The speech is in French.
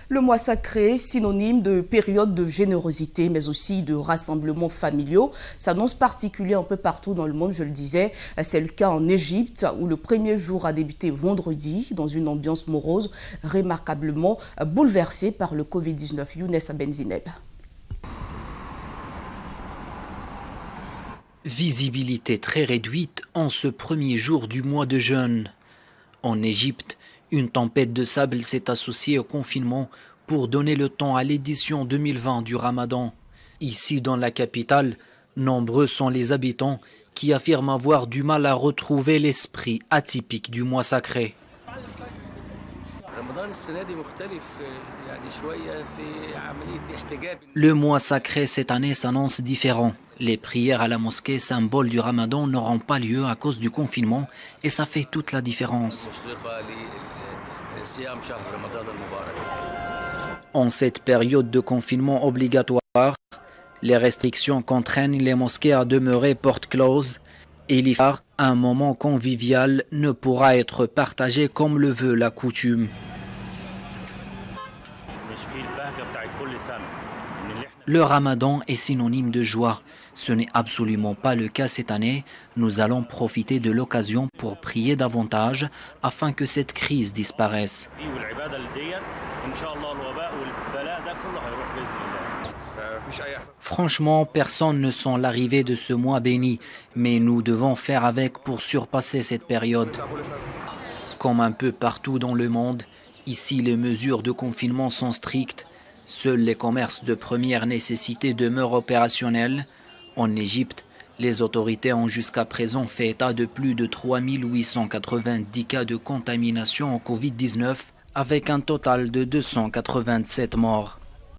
Le mois sacré, synonyme de période de générosité, mais aussi de rassemblements familiaux, s'annonce particulier un peu partout dans le monde, je le disais. C'est le cas en Égypte, où le premier jour a débuté vendredi, dans une ambiance morose, remarquablement bouleversée par le Covid-19. Younes Benzineb. Visibilité très réduite en ce premier jour du mois de jeûne. En Égypte, une tempête de sable s'est associée au confinement pour donner le temps à l'édition 2020 du Ramadan. Ici, dans la capitale, nombreux sont les habitants qui affirment avoir du mal à retrouver l'esprit atypique du mois sacré. Le mois sacré cette année s'annonce différent. Les prières à la mosquée, symbole du Ramadan, n'auront pas lieu à cause du confinement et ça fait toute la différence. En cette période de confinement obligatoire, les restrictions contraignent les mosquées à demeurer portes closes et l'iftar, un moment convivial, ne pourra être partagé comme le veut la coutume. Le Ramadan est synonyme de joie. Ce n'est absolument pas le cas cette année. Nous allons profiter de l'occasion pour prier davantage afin que cette crise disparaisse. Franchement, personne ne sent l'arrivée de ce mois béni, mais nous devons faire avec pour surpasser cette période. Comme un peu partout dans le monde, ici les mesures de confinement sont strictes. Seuls les commerces de première nécessité demeurent opérationnels. En Égypte, les autorités ont jusqu'à présent fait état de plus de 3890 cas de contamination au Covid-19 avec un total de 287 morts.